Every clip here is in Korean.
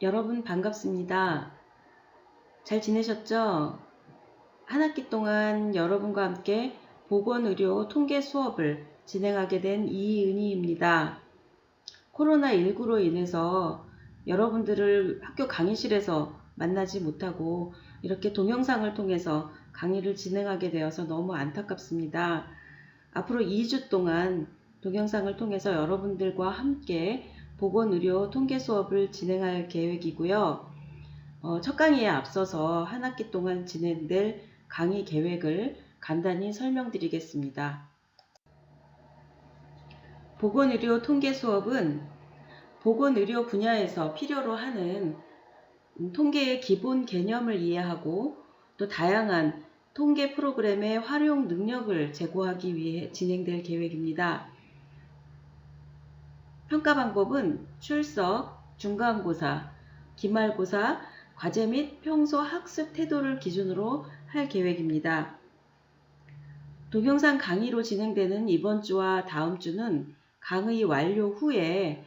여러분 반갑습니다. 잘 지내셨죠? 한 학기 동안 여러분과 함께 보건의료 통계 수업을 진행하게 된 이은희입니다. 코로나19로 인해서 여러분들을 학교 강의실에서 만나지 못하고 이렇게 동영상을 통해서 강의를 진행하게 되어서 너무 안타깝습니다. 앞으로 2주 동안 동영상을 통해서 여러분들과 함께 보건의료 통계 수업을 진행할 계획이고요. 첫 강의에 앞서서 한 학기 동안 진행될 강의 계획을 간단히 설명드리겠습니다. 보건의료 통계 수업은 보건의료 분야에서 필요로 하는 통계의 기본 개념을 이해하고 또 다양한 통계 프로그램의 활용 능력을 제고하기 위해 진행될 계획입니다. 평가 방법은 출석, 중간고사, 기말고사, 과제 및 평소 학습 태도를 기준으로 할 계획입니다. 동영상 강의로 진행되는 이번 주와 다음 주는 강의 완료 후에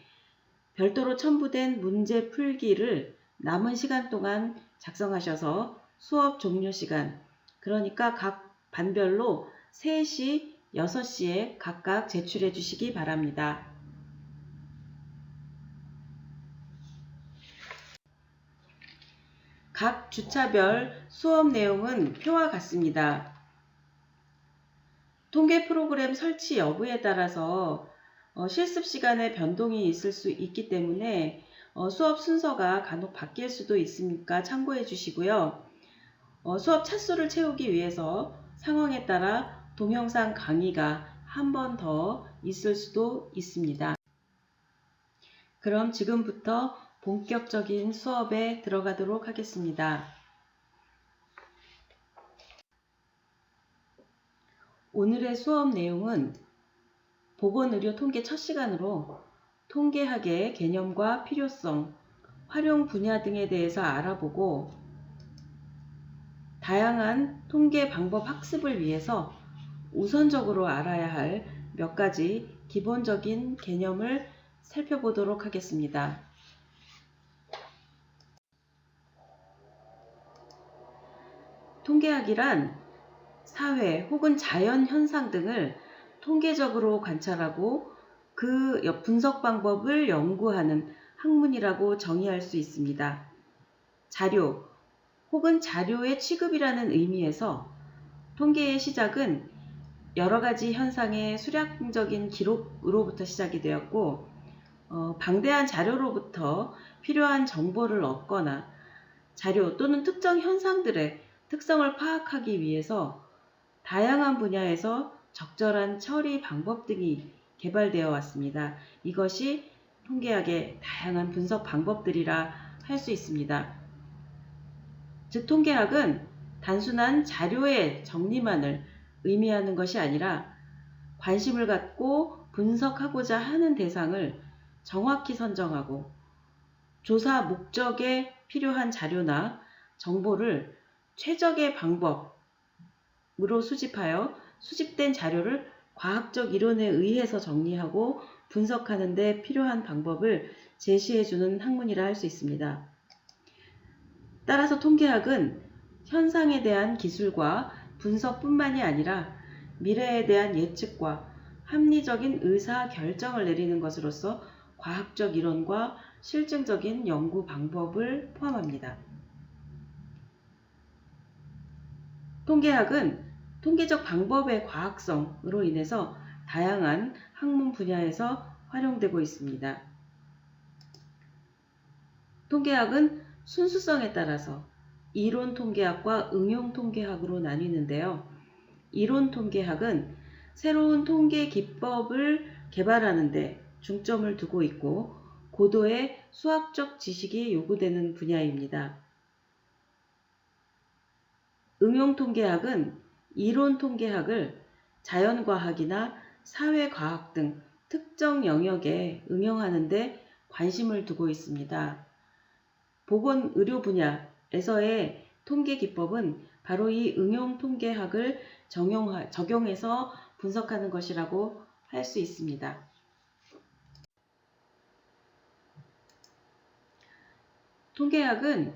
별도로 첨부된 문제 풀기를 남은 시간 동안 작성하셔서 수업 종료 시간, 그러니까 각 반별로 3시, 6시에 각각 제출해 주시기 바랍니다. 각 주차별 수업 내용은 표와 같습니다. 통계 프로그램 설치 여부에 따라서 실습 시간에 변동이 있을 수 있기 때문에 수업 순서가 간혹 바뀔 수도 있으니까 참고해 주시고요. 수업 차수를 채우기 위해서 상황에 따라 동영상 강의가 한 번 더 있을 수도 있습니다. 그럼 지금부터 본격적인 수업에 들어가도록 하겠습니다. 오늘의 수업 내용은 보건의료 통계 첫 시간으로 통계학의 개념과 필요성, 활용 분야 등에 대해서 알아보고 다양한 통계 방법 학습을 위해서 우선적으로 알아야 할 몇 가지 기본적인 개념을 살펴보도록 하겠습니다. 통계학이란 사회 혹은 자연 현상 등을 통계적으로 관찰하고 그 분석 방법을 연구하는 학문이라고 정의할 수 있습니다. 자료 혹은 자료의 취급이라는 의미에서 통계의 시작은 여러 가지 현상의 수량적인 기록으로부터 시작이 되었고 방대한 자료로부터 필요한 정보를 얻거나 자료 또는 특정 현상들의 특성을 파악하기 위해서 다양한 분야에서 적절한 처리 방법 등이 개발되어 왔습니다. 이것이 통계학의 다양한 분석 방법들이라 할 수 있습니다. 즉 통계학은 단순한 자료의 정리만을 의미하는 것이 아니라 관심을 갖고 분석하고자 하는 대상을 정확히 선정하고 조사 목적에 필요한 자료나 정보를 최적의 방법으로 수집하여 수집된 자료를 과학적 이론에 의해서 정리하고 분석하는 데 필요한 방법을 제시해주는 학문이라 할 수 있습니다. 따라서 통계학은 현상에 대한 기술과 분석뿐만이 아니라 미래에 대한 예측과 합리적인 의사 결정을 내리는 것으로서 과학적 이론과 실증적인 연구 방법을 포함합니다. 통계학은 통계적 방법의 과학성으로 인해서 다양한 학문 분야에서 활용되고 있습니다. 통계학은 순수성에 따라서 이론 통계학과 응용 통계학으로 나뉘는데요. 이론 통계학은 새로운 통계 기법을 개발하는 데 중점을 두고 있고 고도의 수학적 지식이 요구되는 분야입니다. 응용 통계학은 이론 통계학을 자연과학이나 사회과학 등 특정 영역에 응용하는 데 관심을 두고 있습니다. 보건의료 분야에서의 통계 기법은 바로 이 응용 통계학을 적용해서 분석하는 것이라고 할 수 있습니다. 통계학은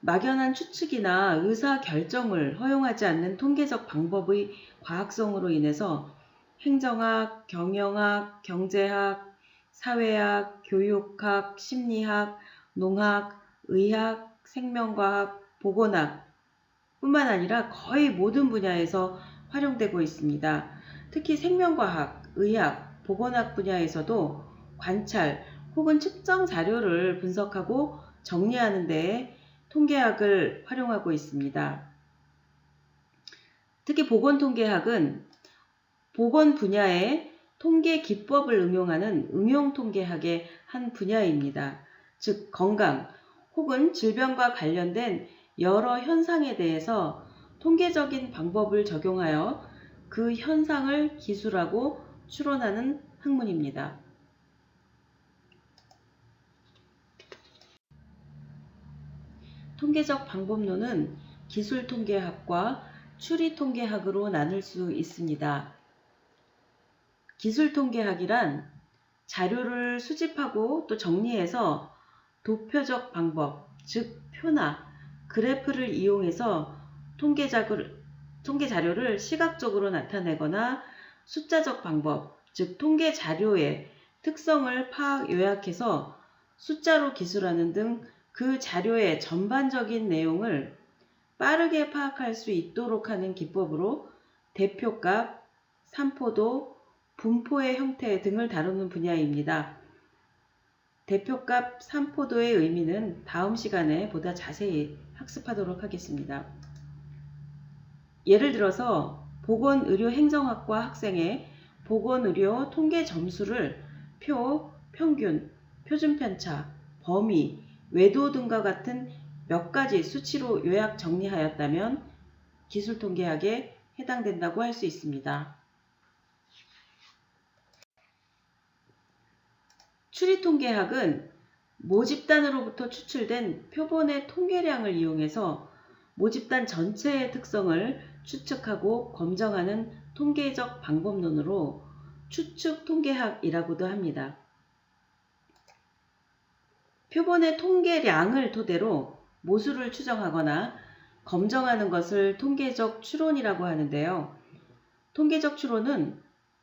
막연한 추측이나 의사 결정을 허용하지 않는 통계적 방법의 과학성으로 인해서 행정학, 경영학, 경제학, 사회학, 교육학, 심리학, 농학, 의학, 생명과학, 보건학 뿐만 아니라 거의 모든 분야에서 활용되고 있습니다. 특히 생명과학, 의학, 보건학 분야에서도 관찰 혹은 측정 자료를 분석하고 정리하는 데 통계학을 활용하고 있습니다. 특히 보건통계학은 보건 분야에 통계 기법을 응용하는 응용통계학의 한 분야입니다. 즉 건강 혹은 질병과 관련된 여러 현상에 대해서 통계적인 방법을 적용하여 그 현상을 기술하고 추론하는 학문입니다. 통계적 방법론은 기술통계학과 추리통계학으로 나눌 수 있습니다. 기술통계학이란 자료를 수집하고 또 정리해서 도표적 방법, 즉 표나 그래프를 이용해서 통계 자료를 시각적으로 나타내거나 숫자적 방법, 즉 통계 자료의 특성을 요약해서 숫자로 기술하는 등 그 자료의 전반적인 내용을 빠르게 파악할 수 있도록 하는 기법으로 대표값, 산포도, 분포의 형태 등을 다루는 분야입니다. 대표값 산포도의 의미는 다음 시간에 보다 자세히 학습하도록 하겠습니다. 예를 들어서 보건의료행정학과 학생의 보건의료 통계 점수를 표, 평균, 표준편차, 범위, 외도 등과 같은 몇 가지 수치로 요약 정리하였다면 기술통계학에 해당된다고 할 수 있습니다. 추리통계학은 모집단으로부터 추출된 표본의 통계량을 이용해서 모집단 전체의 특성을 추측하고 검정하는 통계적 방법론으로 추측통계학이라고도 합니다. 표본의 통계량을 토대로 모수를 추정하거나 검정하는 것을 통계적 추론이라고 하는데요. 통계적 추론은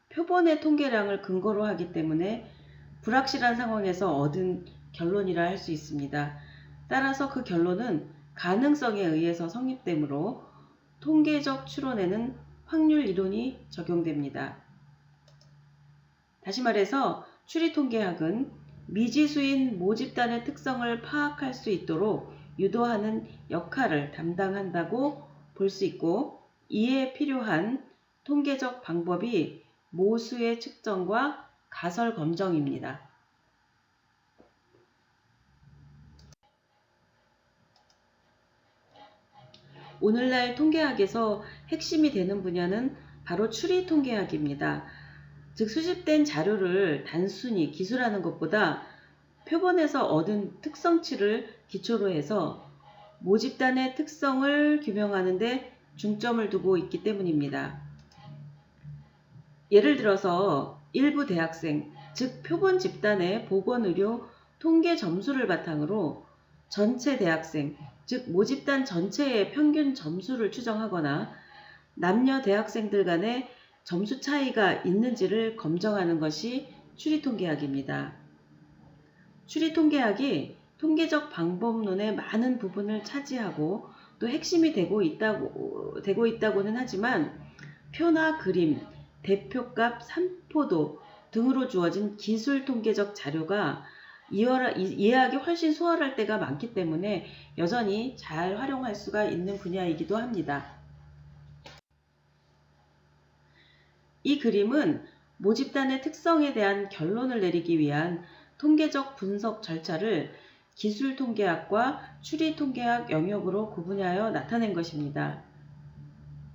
표본의 통계량을 근거로 하기 때문에 불확실한 상황에서 얻은 결론이라 할 수 있습니다. 따라서 그 결론은 가능성에 의해서 성립되므로 통계적 추론에는 확률 이론이 적용됩니다. 다시 말해서 추리통계학은 미지수인 모집단의 특성을 파악할 수 있도록 유도하는 역할을 담당한다고 볼 수 있고, 이에 필요한 통계적 방법이 모수의 측정과 가설 검정입니다. 오늘날 통계학에서 핵심이 되는 분야는 바로 추리통계학입니다. 즉 수집된 자료를 단순히 기술하는 것보다 표본에서 얻은 특성치를 기초로 해서 모집단의 특성을 규명하는 데 중점을 두고 있기 때문입니다. 예를 들어서 일부 대학생, 즉 표본 집단의 보건의료 통계 점수를 바탕으로 전체 대학생, 즉 모집단 전체의 평균 점수를 추정하거나 남녀 대학생들 간의 점수 차이가 있는지를 검정하는 것이 추리통계학입니다. 추리통계학이 통계적 방법론의 많은 부분을 차지하고 또 핵심이 되고 있다고는 하지만 표나 그림, 대표값, 산포도 등으로 주어진 기술 통계적 자료가 이해하기 훨씬 수월할 때가 많기 때문에 여전히 잘 활용할 수가 있는 분야이기도 합니다. 이 그림은 모집단의 특성에 대한 결론을 내리기 위한 통계적 분석 절차를 기술통계학과 추리통계학 영역으로 구분하여 나타낸 것입니다.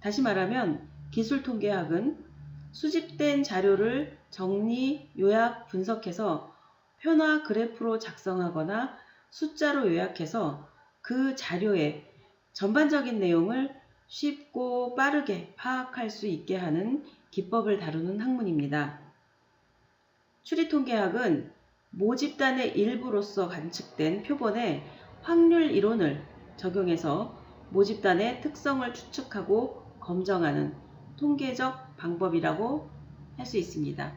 다시 말하면 기술통계학은 수집된 자료를 정리, 요약, 분석해서 표나 그래프로 작성하거나 숫자로 요약해서 그 자료의 전반적인 내용을 쉽고 빠르게 파악할 수 있게 하는 기법을 다루는 학문입니다. 추리통계학은 모집단의 일부로서 관측된 표본에 확률 이론을 적용해서 모집단의 특성을 추측하고 검정하는 통계적 방법이라고 할 수 있습니다.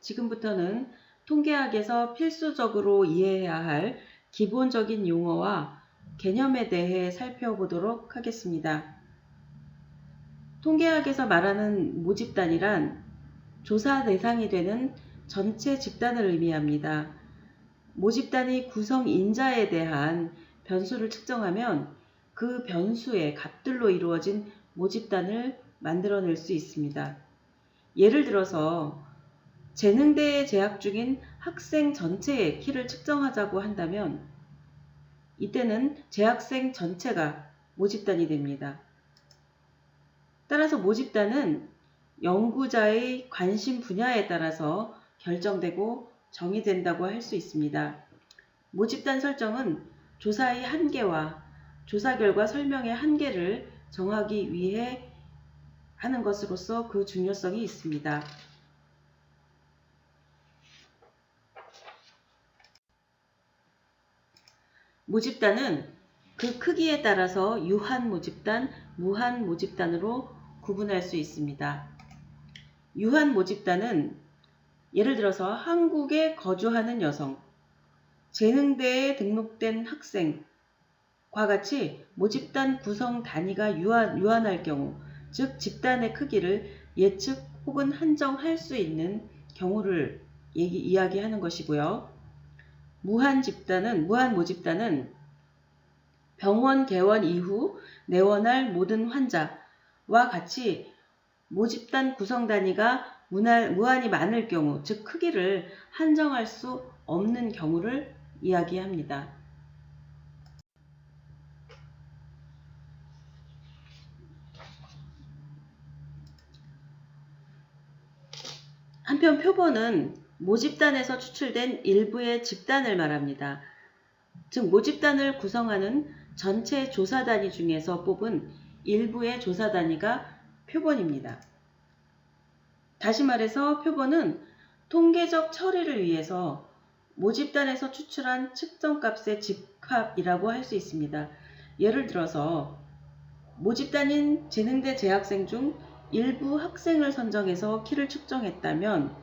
지금부터는 통계학에서 필수적으로 이해해야 할 기본적인 용어와 개념에 대해 살펴보도록 하겠습니다. 통계학에서 말하는 모집단이란 조사 대상이 되는 전체 집단을 의미합니다. 모집단의 구성 인자에 대한 변수를 측정하면 그 변수의 값들로 이루어진 모집단을 만들어낼 수 있습니다. 예를 들어서 재능대에 재학 중인 학생 전체의 키를 측정하자고 한다면 이때는 재학생 전체가 모집단이 됩니다. 따라서 모집단은 연구자의 관심 분야에 따라서 결정되고 정의된다고 할 수 있습니다. 모집단 설정은 조사의 한계와 조사 결과 설명의 한계를 정하기 위해 하는 것으로서 그 중요성이 있습니다. 모집단은 그 크기에 따라서 유한 모집단, 무한 모집단으로 구분할 수 있습니다. 유한 모집단은 예를 들어서 한국에 거주하는 여성, 재능대에 등록된 학생과 같이 모집단 구성 단위가 유한할 경우, 즉 집단의 크기를 예측 혹은 한정할 수 있는 경우를 이야기하는 것이고요. 무한 모집단은 병원 개원 이후 내원할 모든 환자와 같이 모집단 구성 단위가 무한히 많을 경우, 즉 크기를 한정할 수 없는 경우를 이야기합니다. 한편 표본은 모집단에서 추출된 일부의 집단을 말합니다. 즉 모집단을 구성하는 전체 조사 단위 중에서 뽑은 일부의 조사 단위가 표본입니다. 다시 말해서 표본은 통계적 처리를 위해서 모집단에서 추출한 측정값의 집합이라고 할 수 있습니다. 예를 들어서 모집단인 재능대 재학생 중 일부 학생을 선정해서 키를 측정했다면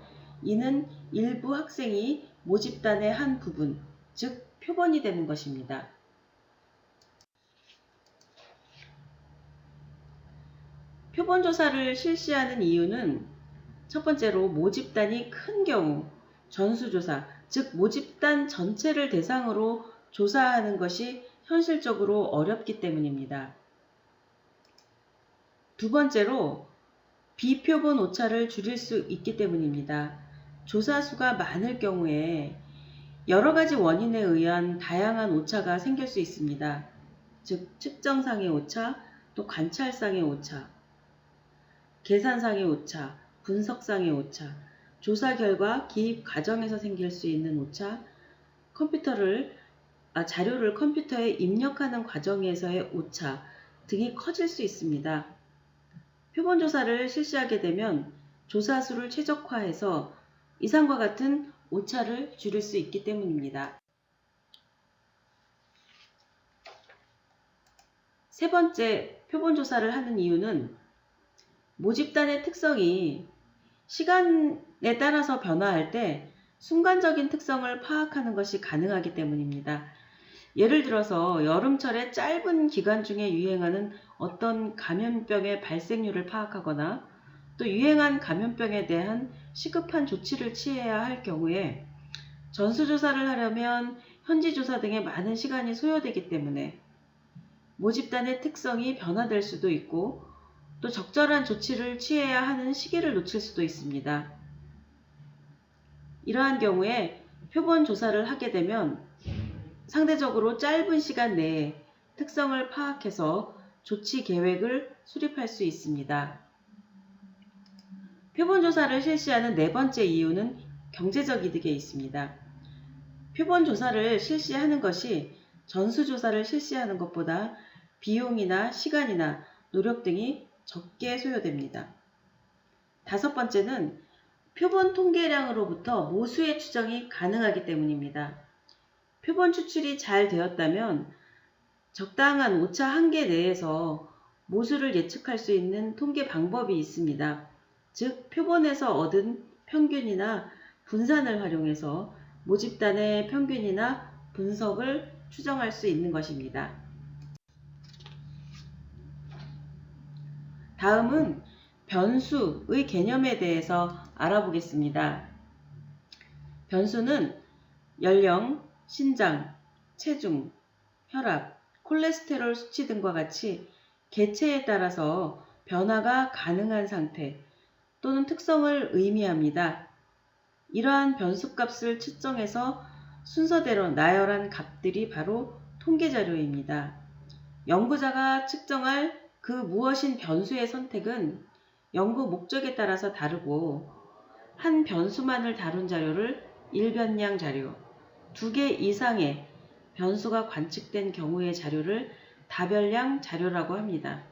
이는 일부 학생이 모집단의 한 부분, 즉 표본이 되는 것입니다. 표본 조사를 실시하는 이유는 첫 번째로 모집단이 큰 경우 전수조사, 즉 모집단 전체를 대상으로 조사하는 것이 현실적으로 어렵기 때문입니다. 두 번째로 비표본 오차를 줄일 수 있기 때문입니다. 조사 수가 많을 경우에 여러 가지 원인에 의한 다양한 오차가 생길 수 있습니다. 즉 측정상의 오차, 또 관찰상의 오차, 계산상의 오차, 분석상의 오차, 조사 결과 기입 과정에서 생길 수 있는 오차, 자료를 컴퓨터에 입력하는 과정에서의 오차 등이 커질 수 있습니다. 표본 조사를 실시하게 되면 조사 수를 최적화해서 이상과 같은 오차를 줄일 수 있기 때문입니다. 세 번째, 표본 조사를 하는 이유는 모집단의 특성이 시간에 따라서 변화할 때 순간적인 특성을 파악하는 것이 가능하기 때문입니다. 예를 들어서 여름철에 짧은 기간 중에 유행하는 어떤 감염병의 발생률을 파악하거나 또 유행한 감염병에 대한 시급한 조치를 취해야 할 경우에 전수조사를 하려면 현지조사 등의 많은 시간이 소요되기 때문에 모집단의 특성이 변화될 수도 있고 또 적절한 조치를 취해야 하는 시기를 놓칠 수도 있습니다. 이러한 경우에 표본 조사를 하게 되면 상대적으로 짧은 시간 내에 특성을 파악해서 조치 계획을 수립할 수 있습니다. 표본 조사를 실시하는 네 번째 이유는 경제적 이득에 있습니다. 표본 조사를 실시하는 것이 전수조사를 실시하는 것보다 비용이나 시간이나 노력 등이 적게 소요됩니다. 다섯 번째는 표본 통계량으로부터 모수의 추정이 가능하기 때문입니다. 표본 추출이 잘 되었다면 적당한 오차 한계 내에서 모수를 예측할 수 있는 통계 방법이 있습니다. 즉, 표본에서 얻은 평균이나 분산을 활용해서 모집단의 평균이나 분석을 추정할 수 있는 것입니다. 다음은 변수의 개념에 대해서 알아보겠습니다. 변수는 연령, 신장, 체중, 혈압, 콜레스테롤 수치 등과 같이 개체에 따라서 변화가 가능한 상태 또는 특성을 의미합니다. 이러한 변수값을 측정해서 순서대로 나열한 값들이 바로 통계자료입니다. 연구자가 측정할 그 무엇인 변수의 선택은 연구 목적에 따라서 다르고 한 변수만을 다룬 자료를 일변량 자료, 2개 이상의 변수가 관측된 경우의 자료를 다별량 자료라고 합니다.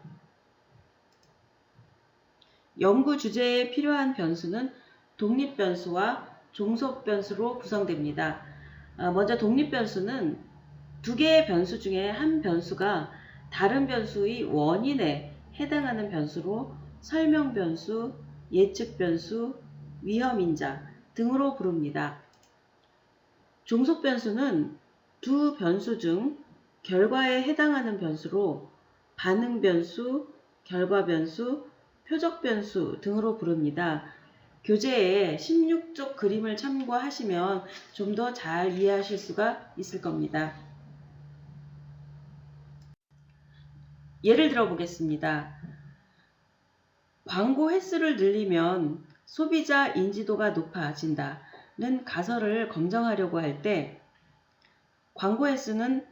연구 주제에 필요한 변수는 독립변수와 종속변수로 구성됩니다. 먼저 독립변수는 2개의 변수 중에 한 변수가 다른 변수의 원인에 해당하는 변수로 설명변수, 예측변수, 위험인자 등으로 부릅니다. 종속변수는 두 변수 중 결과에 해당하는 변수로 반응변수, 결과변수, 표적변수 등으로 부릅니다. 교재에 16쪽 그림을 참고하시면 좀 더 잘 이해하실 수가 있을 겁니다. 예를 들어 보겠습니다. 광고 횟수를 늘리면 소비자 인지도가 높아진다는 가설을 검증하려고 할 때 광고 횟수는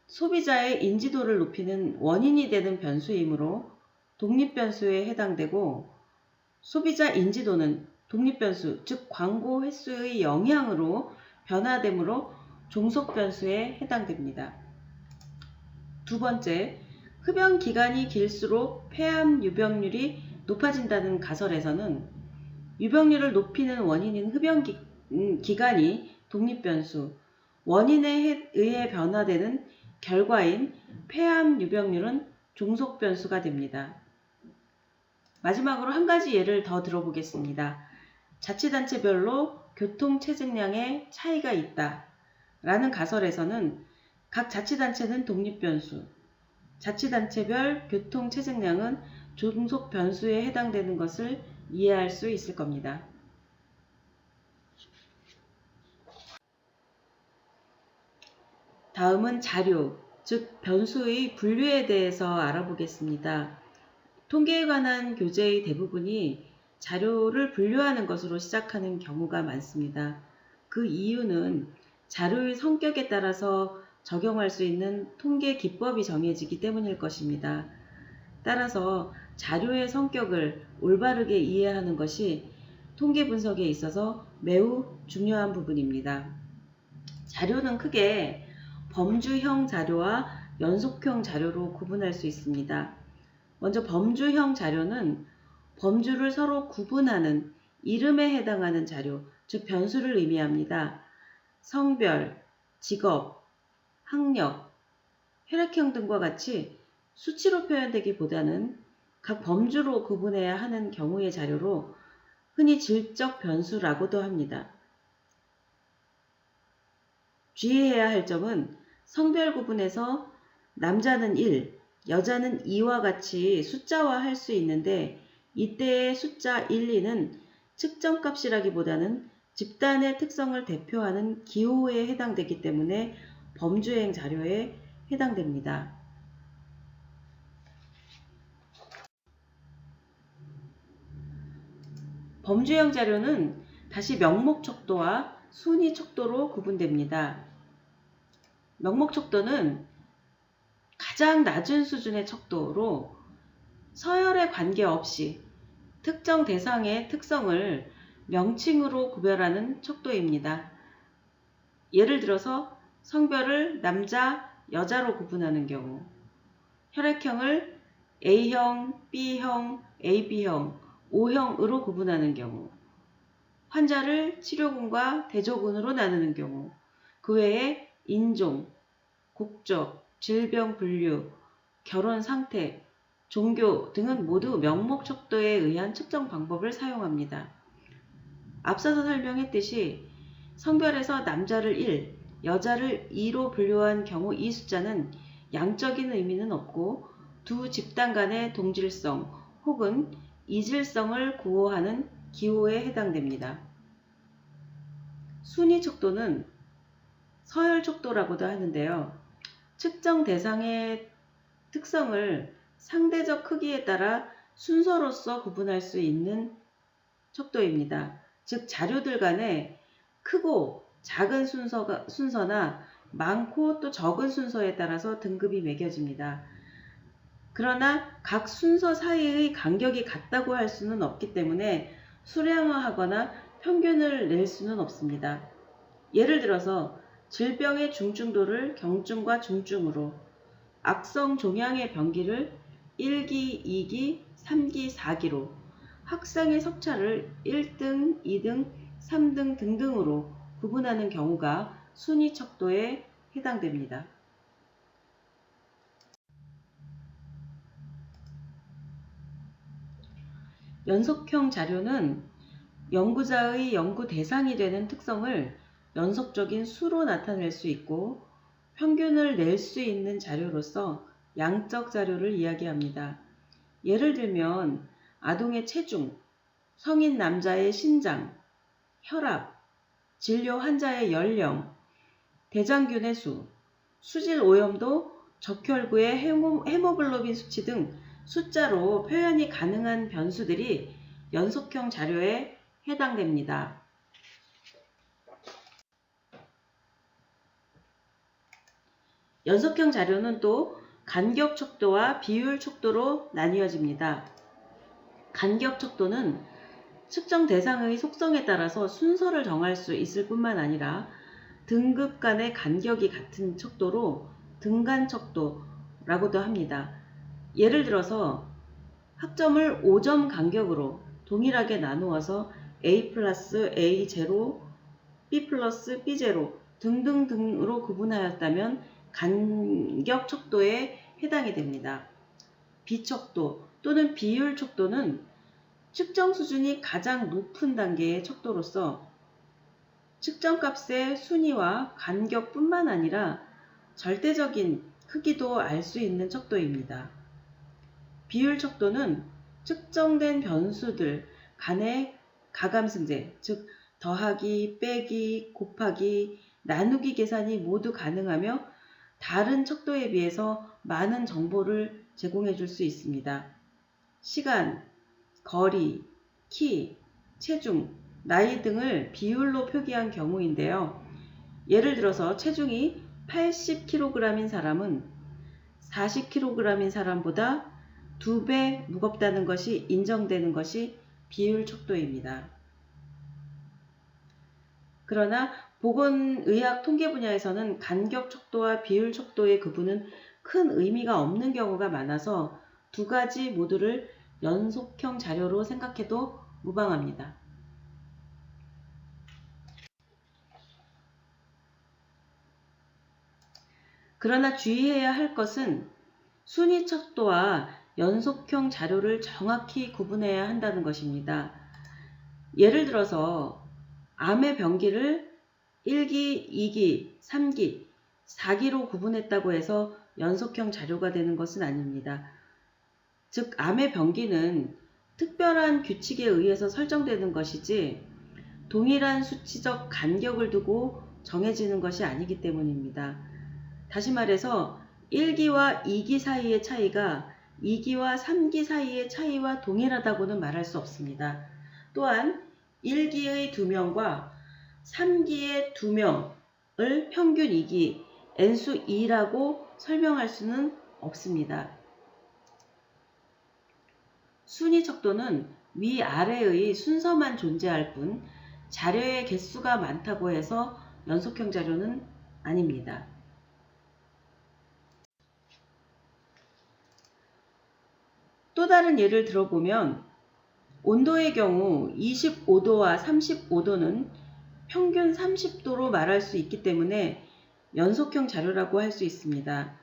소비자의 인지도를 높이는 원인이 되는 변수이므로 독립변수에 해당되고 소비자 인지도는 독립변수, 즉 광고 횟수의 영향으로 변화되므로 종속변수에 해당됩니다. 두 번째, 흡연 기간이 길수록 폐암 유병률이 높아진다는 가설에서는 유병률을 높이는 원인인 흡연 기간이 독립변수, 원인에 의해 변화되는 결과인 폐암 유병률은 종속변수가 됩니다. 마지막으로 한 가지 예를 더 들어보겠습니다. 자치단체별로 교통체증량에 차이가 있다 라는 가설에서는 각 자치단체는 독립변수, 자치단체별 교통체증량은 종속변수에 해당되는 것을 이해할 수 있을 겁니다. 다음은 자료, 즉 변수의 분류에 대해서 알아보겠습니다. 통계에 관한 교재의 대부분이 자료를 분류하는 것으로 시작하는 경우가 많습니다. 그 이유는 자료의 성격에 따라서 적용할 수 있는 통계 기법이 정해지기 때문일 것입니다. 따라서 자료의 성격을 올바르게 이해하는 것이 통계 분석에 있어서 매우 중요한 부분입니다. 자료는 크게 범주형 자료와 연속형 자료로 구분할 수 있습니다. 먼저 범주형 자료는 범주를 서로 구분하는 이름에 해당하는 자료, 즉 변수를 의미합니다. 성별, 직업, 학력, 혈액형 등과 같이 수치로 표현되기보다는 각 범주로 구분해야 하는 경우의 자료로 흔히 질적 변수라고도 합니다. 주의해야 할 점은 성별 구분에서 남자는 1, 여자는 2와 같이 숫자화할 수 있는데 이때의 숫자 1, 2는 측정값이라기보다는 집단의 특성을 대표하는 기호에 해당되기 때문에 범주형 자료에 해당됩니다. 범주형 자료는 다시 명목 척도와 순위 척도로 구분됩니다. 명목 척도는 가장 낮은 수준의 척도로 서열에 관계없이 특정 대상의 특성을 명칭으로 구별하는 척도입니다. 예를 들어서 성별을 남자, 여자로 구분하는 경우, 혈액형을 A형, B형, AB형, O형으로 구분하는 경우, 환자를 치료군과 대조군으로 나누는 경우, 그 외에 인종, 국적, 질병 분류, 결혼 상태, 종교 등은 모두 명목 척도에 의한 측정 방법을 사용합니다. 앞서서 설명했듯이 성별에서 남자를 1, 여자를 2로 분류한 경우 이 숫자는 양적인 의미는 없고 두 집단 간의 동질성 혹은 이질성을 구호하는 기호에 해당됩니다. 순위 척도는 서열 척도라고도 하는데요. 측정 대상의 특성을 상대적 크기에 따라 순서로서 구분할 수 있는 척도입니다. 즉 자료들 간에 크고 작은 순서나 많고 또 적은 순서에 따라서 등급이 매겨집니다. 그러나 각 순서 사이의 간격이 같다고 할 수는 없기 때문에 수량화하거나 평균을 낼 수는 없습니다. 예를 들어서 질병의 중증도를 경증과 중증으로, 악성 종양의 병기를 1기, 2기, 3기, 4기로, 학생의 석차를 1등, 2등, 3등 등등으로 구분하는 경우가 순위 척도에 해당됩니다. 연속형 자료는 연구자의 연구 대상이 되는 특성을 연속적인 수로 나타낼 수 있고 평균을 낼 수 있는 자료로서 양적 자료를 이야기합니다. 예를 들면 아동의 체중, 성인 남자의 신장, 혈압, 진료 환자의 연령, 대장균의 수, 수질 오염도, 적혈구의 헤모글로빈 수치 등 숫자로 표현이 가능한 변수들이 연속형 자료에 해당됩니다. 연속형 자료는 또 간격 척도와 비율 척도로 나뉘어집니다. 간격 척도는 측정 대상의 속성에 따라서 순서를 정할 수 있을 뿐만 아니라 등급 간의 간격이 같은 척도로 등간 척도라고도 합니다. 예를 들어서 학점을 5점 간격으로 동일하게 나누어서 A 플러스 A0, B 플러스 B0 등등등으로 구분하였다면 간격 척도에 해당이 됩니다. 비척도 또는 비율 척도는 측정 수준이 가장 높은 단계의 척도로서 측정값의 순위와 간격뿐만 아니라 절대적인 크기도 알 수 있는 척도입니다. 비율 척도는 측정된 변수들 간의 가감승제, 즉 더하기, 빼기, 곱하기, 나누기 계산이 모두 가능하며 다른 척도에 비해서 많은 정보를 제공해 줄 수 있습니다. 시간, 거리, 키, 체중, 나이 등을 비율로 표기한 경우인데요. 예를 들어서 체중이 80kg인 사람은 40kg인 사람보다 2배 무겁다는 것이 인정되는 것이 비율 척도입니다. 그러나 보건의학 통계 분야에서는 간격 척도와 비율 척도의 구분은 큰 의미가 없는 경우가 많아서 두 가지 모두를 연속형 자료로 생각해도 무방합니다. 그러나 주의해야 할 것은 순위 척도와 연속형 자료를 정확히 구분해야 한다는 것입니다. 예를 들어서 암의 병기를 1기, 2기, 3기, 4기로 구분했다고 해서 연속형 자료가 되는 것은 아닙니다. 즉 암의 병기는 특별한 규칙에 의해서 설정되는 것이지 동일한 수치적 간격을 두고 정해지는 것이 아니기 때문입니다. 다시 말해서 1기와 2기 사이의 차이가 2기와 3기 사이의 차이와 동일하다고는 말할 수 없습니다. 또한 1기의 2명과 3기의 2명을 평균 2기, n수 2라고 설명할 수는 없습니다. 순위 척도는 위아래의 순서만 존재할 뿐 자료의 개수가 많다고 해서 연속형 자료는 아닙니다. 또 다른 예를 들어보면 온도의 경우 25도와 35도는 평균 30도로 말할 수 있기 때문에 연속형 자료라고 할 수 있습니다.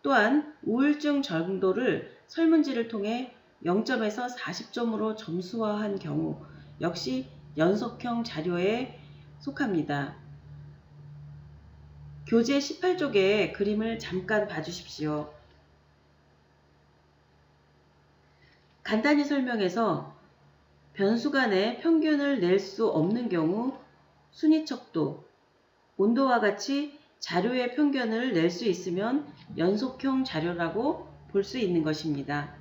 또한 우울증 정도를 설문지를 통해 0점에서 40점으로 점수화한 경우 역시 연속형 자료에 속합니다. 교재 18쪽의 그림을 잠깐 봐주십시오. 간단히 설명해서 변수 간의 평균을 낼 수 없는 경우 순위 척도, 온도와 같이 자료의 평균을 낼 수 있으면 연속형 자료라고 볼 수 있는 것입니다.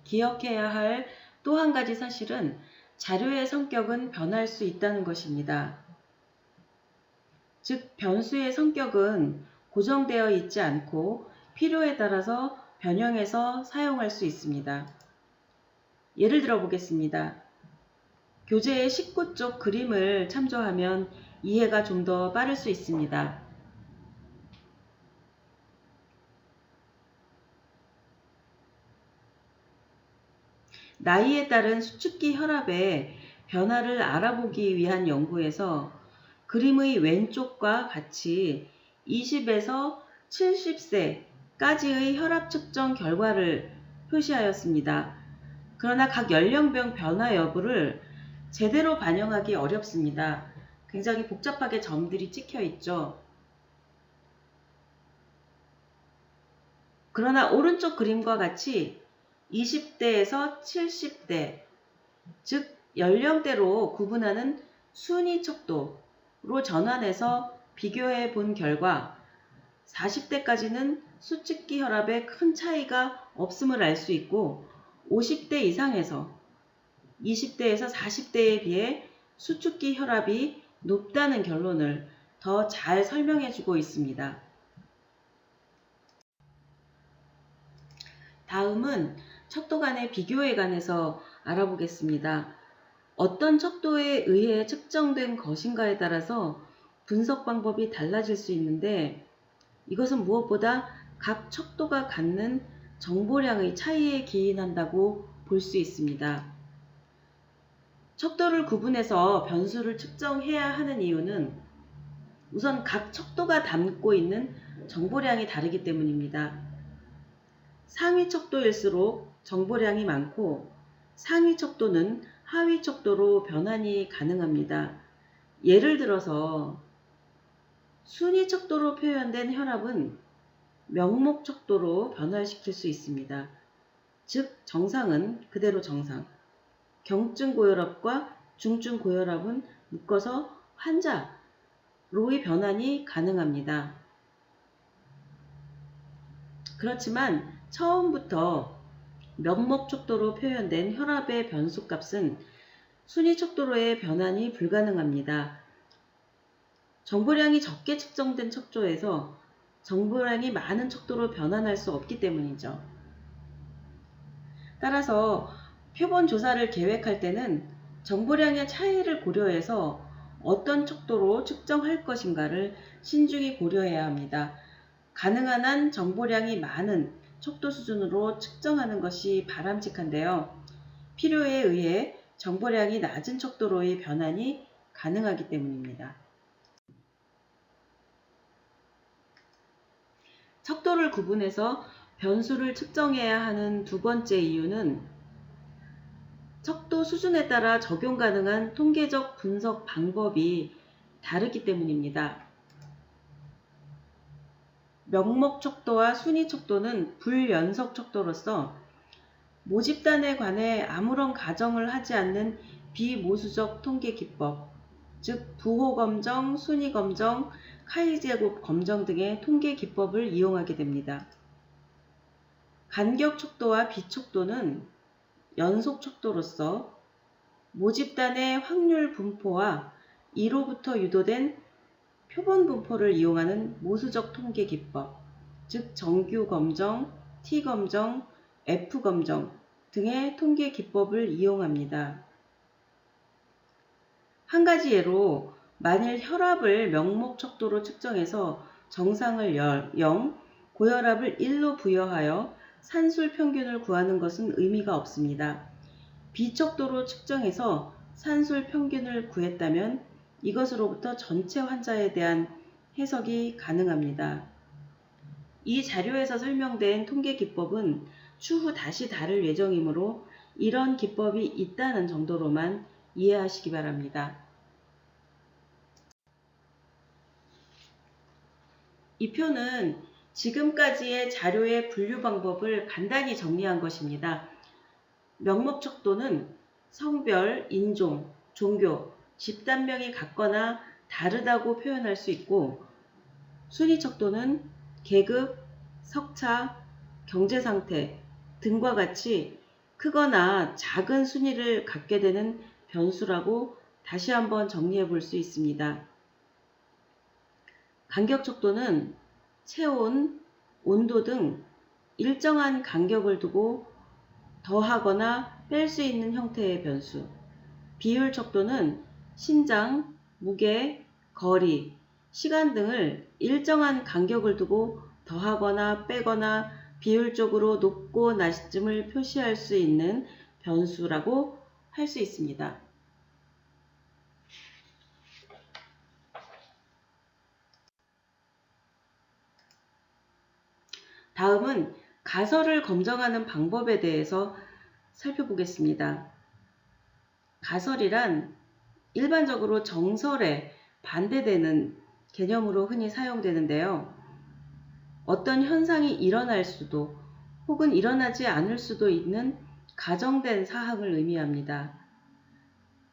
기억해야 할 또 한 가지 사실은 자료의 성격은 변할 수 있다는 것입니다. 즉, 변수의 성격은 고정되어 있지 않고 필요에 따라서 변형해서 사용할 수 있습니다. 예를 들어 보겠습니다. 교재의 19쪽 그림을 참조하면 이해가 좀 더 빠를 수 있습니다. 나이에 따른 수축기 혈압의 변화를 알아보기 위한 연구에서 그림의 왼쪽과 같이 20에서 70세까지의 혈압 측정 결과를 표시하였습니다. 그러나 각 연령별 변화 여부를 제대로 반영하기 어렵습니다. 굉장히 복잡하게 점들이 찍혀 있죠. 그러나 오른쪽 그림과 같이 20대에서 70대, 즉 연령대로 구분하는 순위 척도로 전환해서 비교해 본 결과 40대까지는 수축기 혈압에 큰 차이가 없음을 알 수 있고 50대 이상에서 20대에서 40대에 비해 수축기 혈압이 높다는 결론을 더 잘 설명해 주고 있습니다. 다음은 척도 간의 비교에 관해서 알아보겠습니다. 어떤 척도에 의해 측정된 것인가에 따라서 분석 방법이 달라질 수 있는데 이것은 무엇보다 각 척도가 갖는 정보량의 차이에 기인한다고 볼 수 있습니다. 척도를 구분해서 변수를 측정해야 하는 이유는 우선 각 척도가 담고 있는 정보량이 다르기 때문입니다. 상위 척도일수록 정보량이 많고 상위 척도는 하위 척도로 변환이 가능합니다. 예를 들어서 순위 척도로 표현된 혈압은 명목 척도로 변화시킬 수 있습니다. 즉 정상은 그대로 정상, 경증 고혈압과 중증 고혈압은 묶어서 환자로의 변환이 가능합니다. 그렇지만 처음부터 면목 척도로 표현된 혈압의 변수값은 순위 척도로의 변환이 불가능합니다. 정보량이 적게 측정된 척도에서 정보량이 많은 척도로 변환할 수 없기 때문이죠. 따라서 표본 조사를 계획할 때는 정보량의 차이를 고려해서 어떤 척도로 측정할 것인가를 신중히 고려해야 합니다. 가능한 한 정보량이 많은 척도 수준으로 측정하는 것이 바람직한데요. 필요에 의해 정보량이 낮은 척도로의 변환이 가능하기 때문입니다. 척도를 구분해서 변수를 측정해야 하는 두 번째 이유는 척도 수준에 따라 적용 가능한 통계적 분석 방법이 다르기 때문입니다. 명목 척도와 순위 척도는 불연속 척도로서 모집단에 관해 아무런 가정을 하지 않는 비모수적 통계 기법, 즉 부호 검정, 순위 검정, 카이-제곱 검정 등의 통계 기법을 이용하게 됩니다. 간격 척도와 비척도는 연속 척도로서 모집단의 확률 분포와 이로부터 유도된 표본 분포를 이용하는 모수적 통계 기법, 즉 정규 검정, T 검정, F 검정 등의 통계 기법을 이용합니다. 한 가지 예로 만일 혈압을 명목 척도로 측정해서 정상을 0, 고혈압을 1로 부여하여 산술 평균을 구하는 것은 의미가 없습니다. 비척도로 측정해서 산술 평균을 구했다면 이것으로부터 전체 환자에 대한 해석이 가능합니다. 이 자료에서 설명된 통계 기법은 추후 다시 다룰 예정이므로 이런 기법이 있다는 정도로만 이해하시기 바랍니다. 이 표는 지금까지의 자료의 분류 방법을 간단히 정리한 것입니다. 명목 척도는 성별, 인종, 종교, 집단명이 같거나 다르다고 표현할 수 있고, 순위 척도는 계급, 석차, 경제상태 등과 같이 크거나 작은 순위를 갖게 되는 변수라고 다시 한번 정리해 볼 수 있습니다. 간격 척도는 체온, 온도 등 일정한 간격을 두고 더하거나 뺄 수 있는 형태의 변수. 비율 척도는 신장, 무게, 거리, 시간 등을 일정한 간격을 두고 더하거나 빼거나 비율적으로 높고 낮음을 표시할 수 있는 변수라고 할 수 있습니다. 다음은 가설을 검증하는 방법에 대해서 살펴보겠습니다. 가설이란 일반적으로 정설에 반대되는 개념으로 흔히 사용되는데요. 어떤 현상이 일어날 수도 혹은 일어나지 않을 수도 있는 가정된 사항을 의미합니다.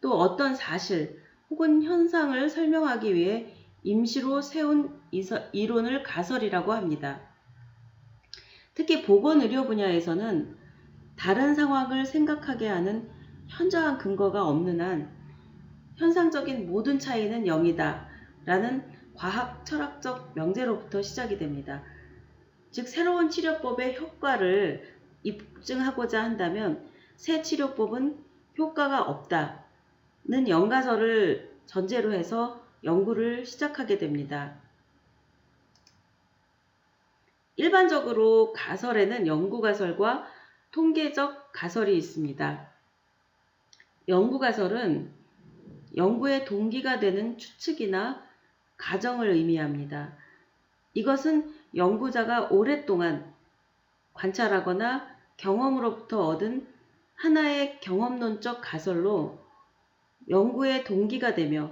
또 어떤 사실 혹은 현상을 설명하기 위해 임시로 세운 이론을 가설이라고 합니다. 특히 보건의료 분야에서는 다른 상황을 생각하게 하는 현저한 근거가 없는 한 현상적인 모든 차이는 0이다 라는 과학 철학적 명제로부터 시작이 됩니다. 즉 새로운 치료법의 효과를 입증하고자 한다면 새 치료법은 효과가 없다는 연가설을 전제로 해서 연구를 시작하게 됩니다. 일반적으로 가설에는 연구가설과 통계적 가설이 있습니다. 연구가설은 연구의 동기가 되는 추측이나 가정을 의미합니다. 이것은 연구자가 오랫동안 관찰하거나 경험으로부터 얻은 하나의 경험론적 가설로 연구의 동기가 되며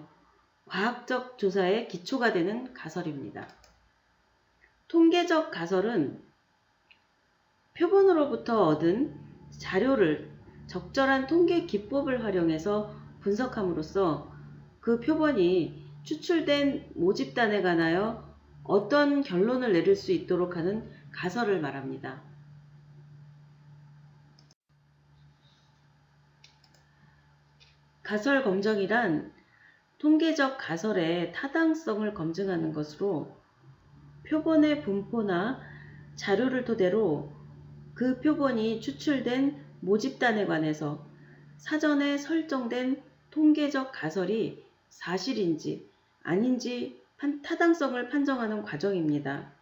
과학적 조사의 기초가 되는 가설입니다. 통계적 가설은 표본으로부터 얻은 자료를 적절한 통계 기법을 활용해서 분석함으로써 그 표본이 추출된 모집단에 관하여 어떤 결론을 내릴 수 있도록 하는 가설을 말합니다. 가설 검증이란 통계적 가설의 타당성을 검증하는 것으로 표본의 분포나 자료를 토대로 그 표본이 추출된 모집단에 관해서 사전에 설정된 통계적 가설이 사실인지 아닌지 타당성을 판정하는 과정입니다.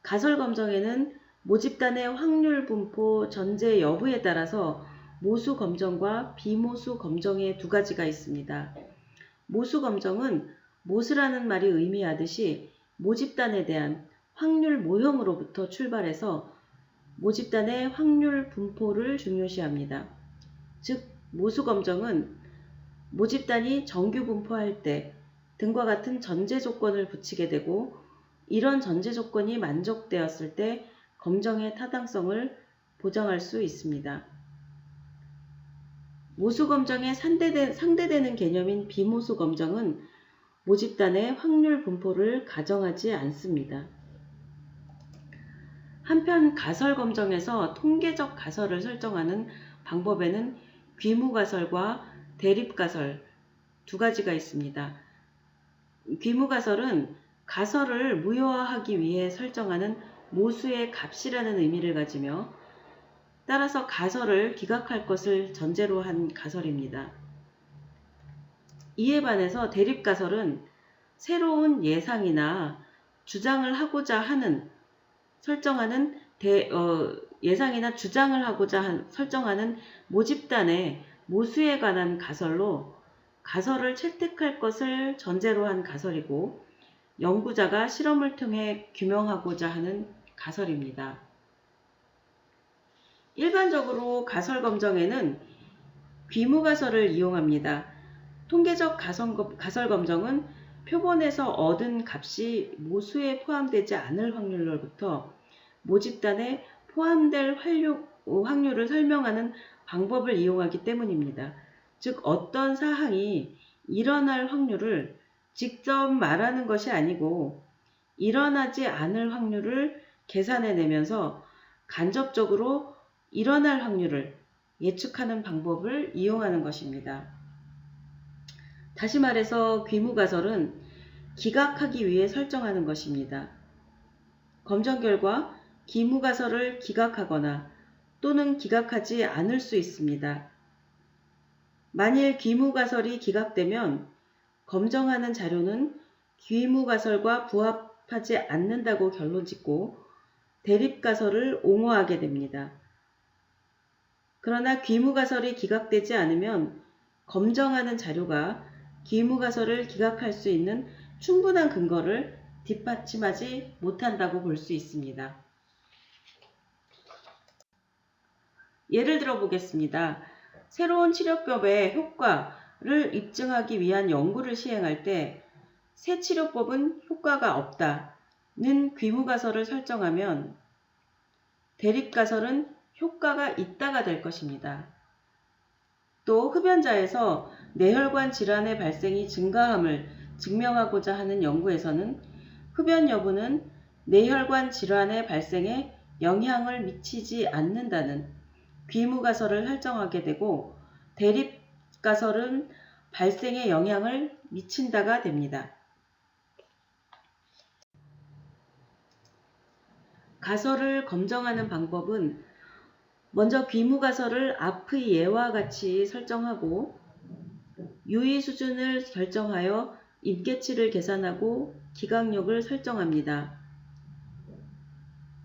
가설 검증에는 모집단의 확률 분포 전제 여부에 따라서 모수 검증과 비모수 검증의 두 가지가 있습니다. 모수 검증은 모수라는 말이 의미하듯이 모집단에 대한 확률 모형으로부터 출발해서 모집단의 확률 분포를 중요시합니다. 즉 모수 검증은 모집단이 정규 분포할 때 등과 같은 전제 조건을 붙이게 되고 이런 전제 조건이 만족되었을 때 검증의 타당성을 보장할 수 있습니다. 모수 검증에 상대되는 개념인 비모수 검증은 모집단의 확률 분포를 가정하지 않습니다. 한편 가설 검증에서 통계적 가설을 설정하는 방법에는 귀무가설과 대립가설 두 가지가 있습니다. 귀무가설은 가설을 무효화하기 위해 설정하는 모수의 값이라는 의미를 가지며 따라서 가설을 기각할 것을 전제로 한 가설입니다. 이에 반해서 대립가설은 새로운 예상이나 주장을 하고자 하는 설정하는 예상이나 주장을 하고자 설정하는 모집단의 모수에 관한 가설로 가설을 채택할 것을 전제로 한 가설이고 연구자가 실험을 통해 규명하고자 하는 가설입니다. 일반적으로 가설 검정에는 귀무가설을 이용합니다. 통계적 가설 검정은 표본에서 얻은 값이 모수에 포함되지 않을 확률로부터 모집단에 포함될 확률을 설명하는 방법을 이용하기 때문입니다. 즉 어떤 사항이 일어날 확률을 직접 말하는 것이 아니고 일어나지 않을 확률을 계산해내면서 간접적으로 일어날 확률을 예측하는 방법을 이용하는 것입니다. 다시 말해서 귀무가설은 기각하기 위해 설정하는 것입니다. 검정 결과 귀무가설을 기각하거나 또는 기각하지 않을 수 있습니다. 만일 귀무가설이 기각되면 검정하는 자료는 귀무가설과 부합하지 않는다고 결론짓고 대립가설을 옹호하게 됩니다. 그러나 귀무가설이 기각되지 않으면 검정하는 자료가 귀무가설을 기각할 수 있는 충분한 근거를 뒷받침하지 못한다고 볼 수 있습니다. 예를 들어 보겠습니다. 새로운 치료법의 효과를 입증하기 위한 연구를 시행할 때 새 치료법은 효과가 없다는 귀무가설을 설정하면 대립가설은 효과가 있다가 될 것입니다. 또 흡연자에서 뇌혈관 질환의 발생이 증가함을 증명하고자 하는 연구에서는 흡연 여부는 뇌혈관 질환의 발생에 영향을 미치지 않는다는 귀무가설을 설정하게 되고 대립가설은 발생에 영향을 미친다가 됩니다. 가설을 검정하는 방법은 먼저 귀무가설을 앞의 예와 같이 설정하고 유의 수준을 결정하여 임계치를 계산하고 기각력을 설정합니다.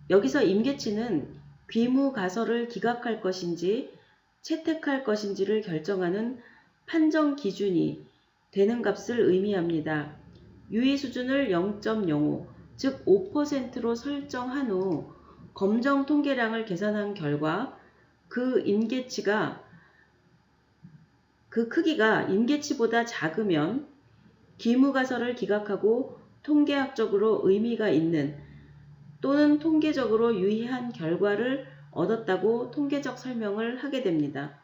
여기서 임계치는 귀무가설을 기각할 것인지 채택할 것인지를 결정하는 판정 기준이 되는 값을 의미합니다. 유의 수준을 0.05, 즉 5%로 설정한 후 검정 통계량을 계산한 결과 그 크기가 임계치보다 작으면 귀무가설을 기각하고 통계학적으로 의미가 있는 또는 통계적으로 유의한 결과를 얻었다고 통계적 설명을 하게 됩니다.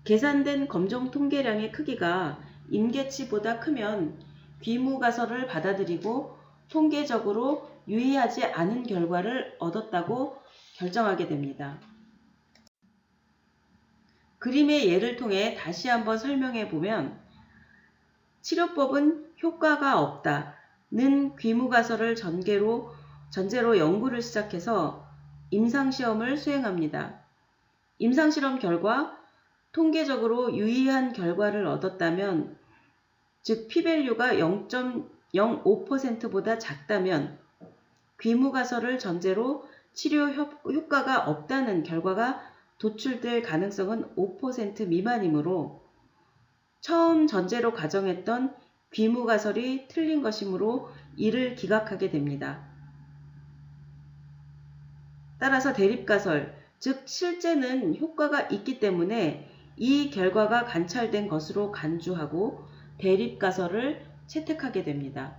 계산된 검정 통계량의 크기가 임계치보다 크면 귀무가설을 받아들이고 통계적으로 유의하지 않은 결과를 얻었다고 결정하게 됩니다. 그림의 예를 통해 다시 한번 설명해 보면 치료법은 효과가 없다는 귀무가설을 전제로 연구를 시작해서 임상시험을 수행합니다. 임상실험 결과 통계적으로 유의한 결과를 얻었다면 즉 p-value가 0.05%보다 작다면 귀무가설을 전제로 치료 효과가 없다는 결과가 도출될 가능성은 5% 미만이므로 처음 전제로 가정했던 귀무가설이 틀린 것이므로 이를 기각하게 됩니다. 따라서 대립가설, 즉 실제는 효과가 있기 때문에 이 결과가 관찰된 것으로 간주하고 대립가설을 채택하게 됩니다.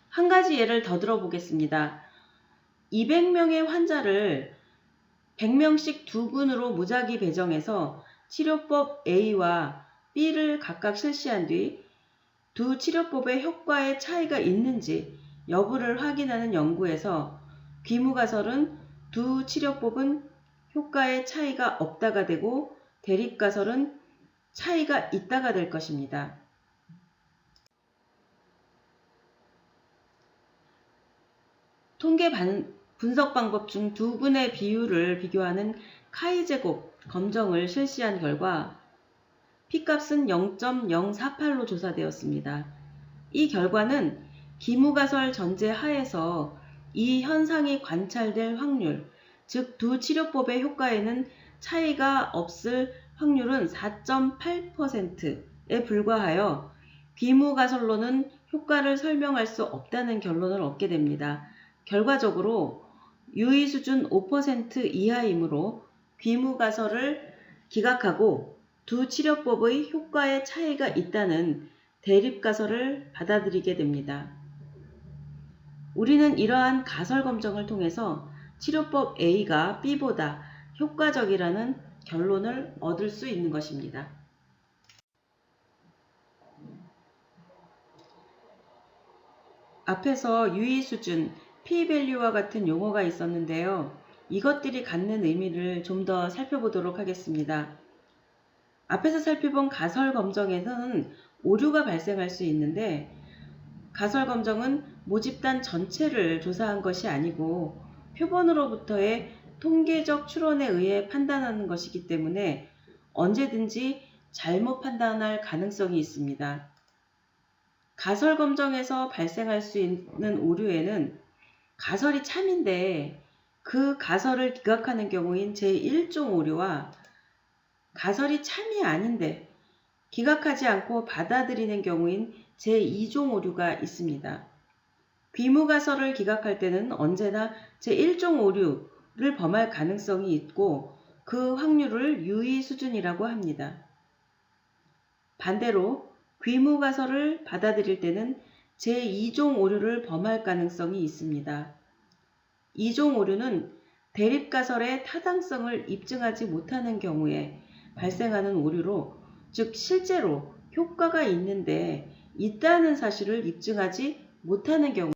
한 가지 예를 더 들어보겠습니다. 200명의 환자를 100명씩 두 군으로 무작위 배정해서 치료법 A와 B를 각각 실시한 뒤 두 치료법의 효과에 차이가 있는지 여부를 확인하는 연구에서 귀무가설은 두 치료법은 효과에 차이가 없다가 되고 대립가설은 차이가 있다가 될 것입니다. 통계 분석 방법 중 두 군의 비율을 비교하는 카이-제곱 검정을 실시한 결과 P값은 0.048로 조사되었습니다. 이 결과는 귀무가설 전제 하에서 이 현상이 관찰될 확률, 즉 두 치료법의 효과에는 차이가 없을 확률은 4.8%에 불과하여 귀무가설로는 효과를 설명할 수 없다는 결론을 얻게 됩니다. 결과적으로 유의 수준 5% 이하이므로 귀무가설을 기각하고 두 치료법의 효과에 차이가 있다는 대립가설을 받아들이게 됩니다. 우리는 이러한 가설 검정을 통해서 치료법 A가 B보다 효과적이라는 결론을 얻을 수 있는 것입니다. 앞에서 유의 수준, p-value와 같은 용어가 있었는데요. 이것들이 갖는 의미를 좀 더 살펴보도록 하겠습니다. 앞에서 살펴본 가설 검정에서는 오류가 발생할 수 있는데 가설 검정은 모집단 전체를 조사한 것이 아니고 표본으로부터의 통계적 추론에 의해 판단하는 것이기 때문에 언제든지 잘못 판단할 가능성이 있습니다. 가설 검정에서 발생할 수 있는 오류에는 가설이 참인데 그 가설을 기각하는 경우인 제1종 오류와 가설이 참이 아닌데 기각하지 않고 받아들이는 경우인 제2종 오류가 있습니다. 귀무가설을 기각할 때는 언제나 제1종 오류를 범할 가능성이 있고 그 확률을 유의 수준이라고 합니다. 반대로 귀무가설을 받아들일 때는 제2종 오류를 범할 가능성이 있습니다. 2종 오류는 대립가설의 타당성을 입증하지 못하는 경우에 발생하는 오류로, 즉 실제로 효과가 있는데 있다는 사실을 입증하지 못하는 경우,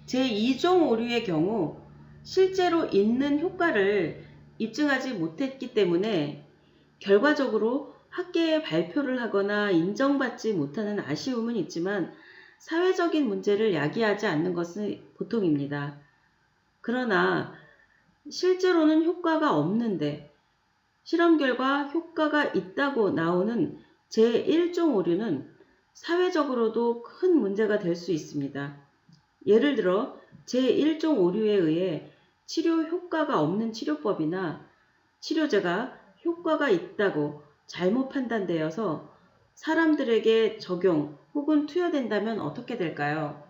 제2종 오류의 경우 실제로 있는 효과를 입증하지 못했기 때문에 결과적으로 학계에 발표를 하거나 인정받지 못하는 아쉬움은 있지만 사회적인 문제를 야기하지 않는 것은 보통입니다. 그러나 실제로는 효과가 없는데 실험 결과 효과가 있다고 나오는 제1종 오류는 사회적으로도 큰 문제가 될 수 있습니다. 예를 들어 제1종 오류에 의해 치료 효과가 없는 치료법이나 치료제가 효과가 있다고 잘못 판단되어서 사람들에게 적용 혹은 투여된다면 어떻게 될까요?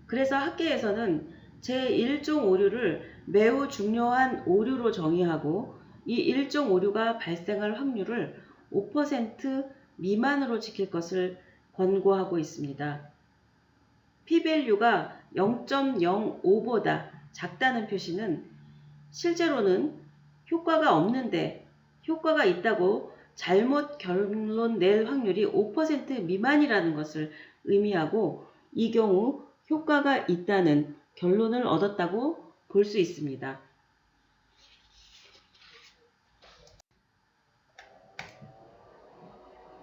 그래서 학계에서는 제1종 오류를 매우 중요한 오류로 정의하고 이 1종 오류가 발생할 확률을 5% 미만으로 지킬 것을 권고하고 있습니다. p-value가 0.05보다 작다는 표시는 실제로는 효과가 없는데 효과가 있다고 잘못 결론 낼 확률이 5% 미만이라는 것을 의미하고 이 경우 효과가 있다는 결론을 얻었다고 볼 수 있습니다.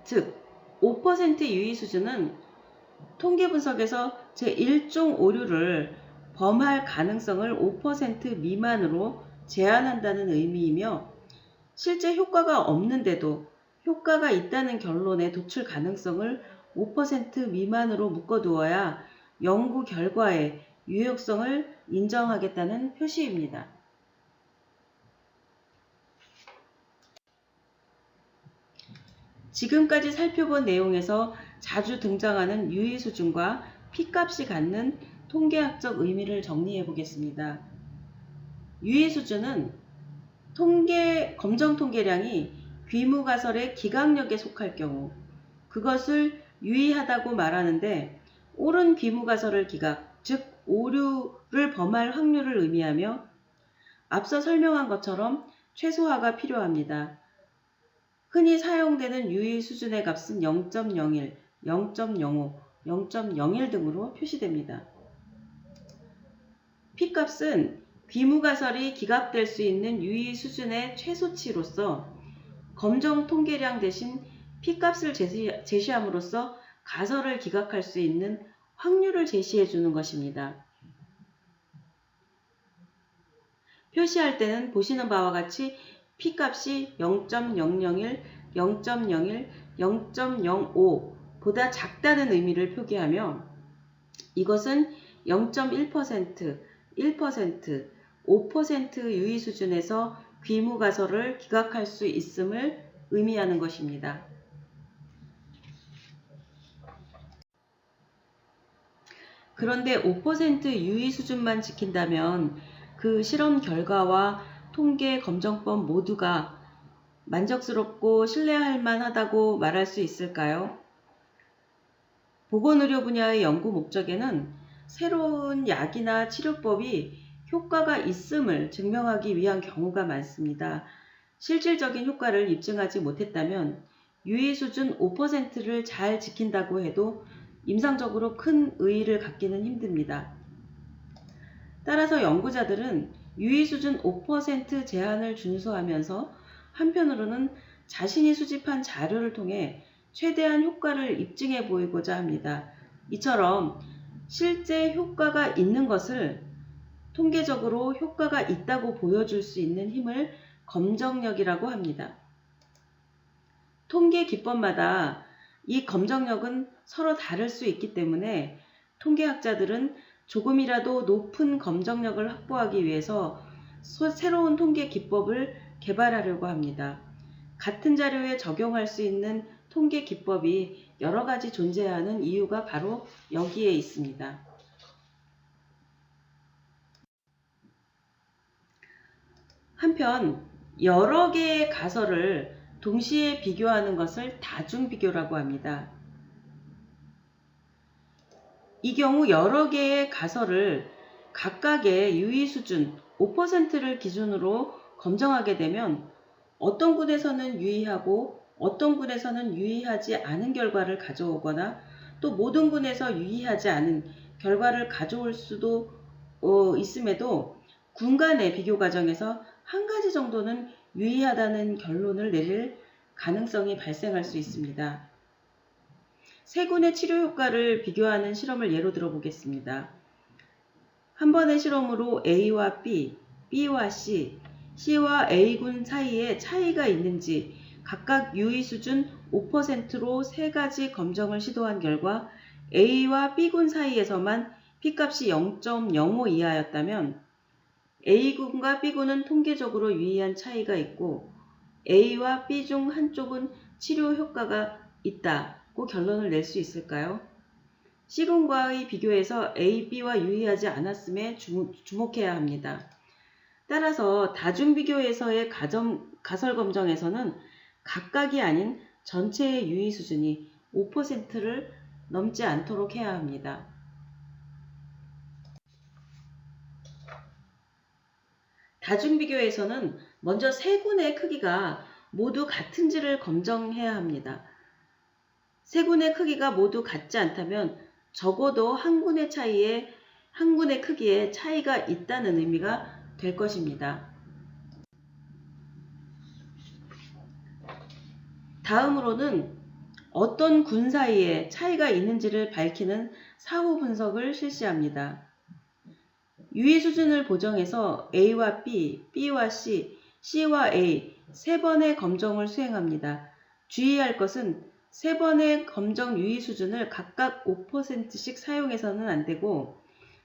즉, 5% 유의 수준은 통계 분석에서 제1종 오류를 범할 가능성을 5% 미만으로 제한한다는 의미이며 실제 효과가 없는데도 효과가 있다는 결론에 도출 가능성을 5% 미만으로 묶어두어야 연구 결과의 유효성을 인정하겠다는 표시입니다. 지금까지 살펴본 내용에서 자주 등장하는 유의 수준과 P값이 갖는 통계학적 의미를 정리해 보겠습니다. 유의 수준은 검정 통계량이 귀무가설의 기각력에 속할 경우 그것을 유의하다고 말하는데 옳은 귀무가설을 기각, 즉 오류를 범할 확률을 의미하며 앞서 설명한 것처럼 최소화가 필요합니다. 흔히 사용되는 유의 수준의 값은 0.01, 0.05, 0.01 등으로 표시됩니다. P값은 귀무가설이 기각될 수 있는 유의 수준의 최소치로서 검정 통계량 대신 P값을 제시함으로써 가설을 기각할 수 있는 확률을 제시해 주는 것입니다. 표시할 때는 보시는 바와 같이 P값이 0.001, 0.01, 0.05 보다 작다는 의미를 표기하며 이것은 0.1%, 1%, 5% 유의 수준에서 귀무가설을 기각할 수 있음을 의미하는 것입니다. 그런데 5% 유의 수준만 지킨다면 그 실험 결과와 통계 검정법 모두가 만족스럽고 신뢰할 만하다고 말할 수 있을까요? 보건의료 분야의 연구 목적에는 새로운 약이나 치료법이 효과가 있음을 증명하기 위한 경우가 많습니다. 실질적인 효과를 입증하지 못했다면 유의 수준 5%를 잘 지킨다고 해도 임상적으로 큰 의의를 갖기는 힘듭니다. 따라서 연구자들은 유의 수준 5% 제한을 준수하면서 한편으로는 자신이 수집한 자료를 통해 최대한 효과를 입증해 보이고자 합니다. 이처럼 실제 효과가 있는 것을 통계적으로 효과가 있다고 보여줄 수 있는 힘을 검정력이라고 합니다. 통계 기법마다 이 검정력은 서로 다를 수 있기 때문에 통계학자들은 조금이라도 높은 검정력을 확보하기 위해서 새로운 통계 기법을 개발하려고 합니다. 같은 자료에 적용할 수 있는 통계 기법이 여러 가지 존재하는 이유가 바로 여기에 있습니다. 한편 여러 개의 가설을 동시에 비교하는 것을 다중비교라고 합니다. 이 경우 여러 개의 가설을 각각의 유의 수준 5%를 기준으로 검정하게 되면 어떤 군에서는 유의하고 어떤 군에서는 유의하지 않은 결과를 가져오거나 또 모든 군에서 유의하지 않은 결과를 가져올 수도 있음에도 군 간의 비교 과정에서 한 가지 정도는 유의하다는 결론을 내릴 가능성이 발생할 수 있습니다. 세 군의 치료 효과를 비교하는 실험을 예로 들어보겠습니다. 한 번의 실험으로 A와 B, B와 C, C와 A군 사이에 차이가 있는지 각각 유의 수준 5%로 세 가지 검정을 시도한 결과 A와 B군 사이에서만 P값이 0.05 이하였다면 A군과 B군은 통계적으로 유의한 차이가 있고 A와 B 중 한쪽은 치료 효과가 있다고 결론을 낼 수 있을까요? C군과의 비교에서 A, B와 유의하지 않았음에 주목해야 합니다. 따라서 다중비교에서의 가설 검정에서는 각각이 아닌 전체의 유의 수준이 5%를 넘지 않도록 해야 합니다. 다중비교에서는 먼저 세 군의 크기가 모두 같은지를 검증해야 합니다. 세 군의 크기가 모두 같지 않다면 적어도 한 군의 크기에 차이가 있다는 의미가 될 것입니다. 다음으로는 어떤 군 사이에 차이가 있는지를 밝히는 사후 분석을 실시합니다. 유의 수준을 보정해서 A와 B, B와 C, C와 A 세 번의 검정을 수행합니다. 주의할 것은 세 번의 검정 유의 수준을 각각 5%씩 사용해서는 안 되고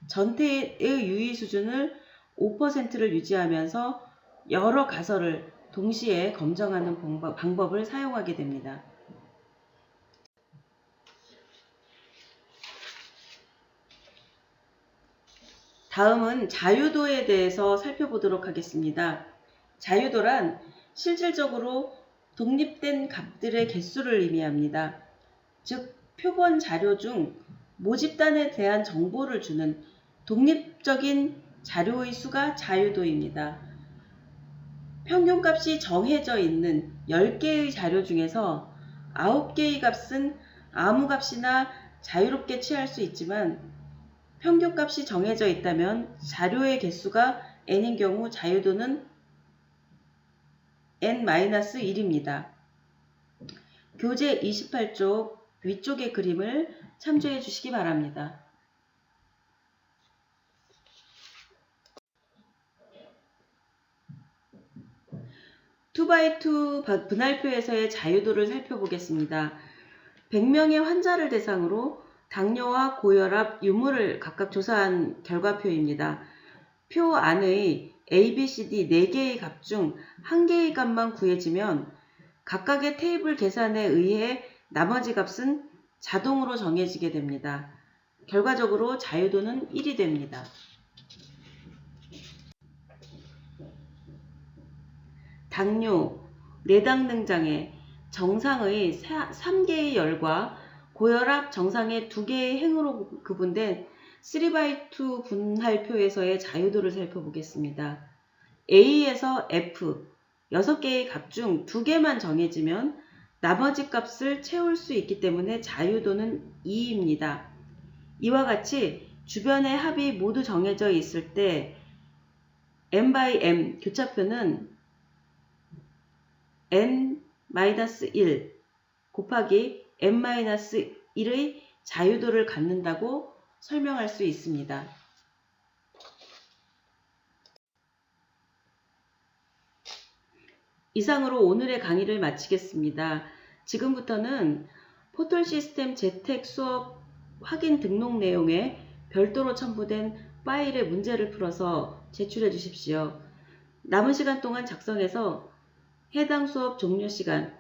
전체의 유의 수준을 5%를 유지하면서 여러 가설을 동시에 검정하는 방법을 사용하게 됩니다. 다음은 자유도에 대해서 살펴보도록 하겠습니다. 자유도란 실질적으로 독립된 값들의 개수를 의미합니다. 즉, 표본 자료 중 모집단에 대한 정보를 주는 독립적인 자료의 수가 자유도입니다. 평균값이 정해져 있는 10개의 자료 중에서 9개의 값은 아무 값이나 자유롭게 취할 수 있지만 평균값이 정해져 있다면 자료의 개수가 n인 경우 자유도는 n-1입니다. 교재 28쪽 위쪽의 그림을 참조해 주시기 바랍니다. 2x2 분할표에서의 자유도를 살펴보겠습니다. 100명의 환자를 대상으로 당뇨와 고혈압, 유무를 각각 조사한 결과표입니다. 표 안의 A, B, C, D 4개의 값 중 1개의 값만 구해지면 각각의 테이블 계산에 의해 나머지 값은 자동으로 정해지게 됩니다. 결과적으로 자유도는 1이 됩니다. 당뇨, 내당능 장애, 정상의 3개의 열과 고혈압 정상의 2개의 행으로 구분된 3x2 분할표에서의 자유도를 살펴보겠습니다. A에서 F 6개의 값 중 2개만 정해지면 나머지 값을 채울 수 있기 때문에 자유도는 2입니다. 이와 같이 주변의 합이 모두 정해져 있을 때 n/m 교차표는 n-1 곱하기 n-1의 자유도를 갖는다고 설명할 수 있습니다. 이상으로 오늘의 강의를 마치겠습니다. 지금부터는 포털 시스템 재택 수업 확인 등록 내용에 별도로 첨부된 파일의 문제를 풀어서 제출해 주십시오. 남은 시간 동안 작성해서 해당 수업 종료 시간,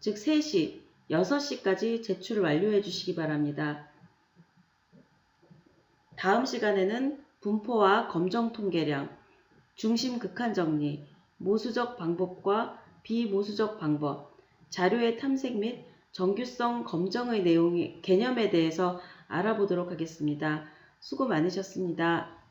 즉 3시, 6시까지 제출을 완료해 주시기 바랍니다. 다음 시간에는 분포와 검정 통계량, 중심 극한 정리, 모수적 방법과 비모수적 방법, 자료의 탐색 및 정규성 검정의 개념에 대해서 알아보도록 하겠습니다. 수고 많으셨습니다.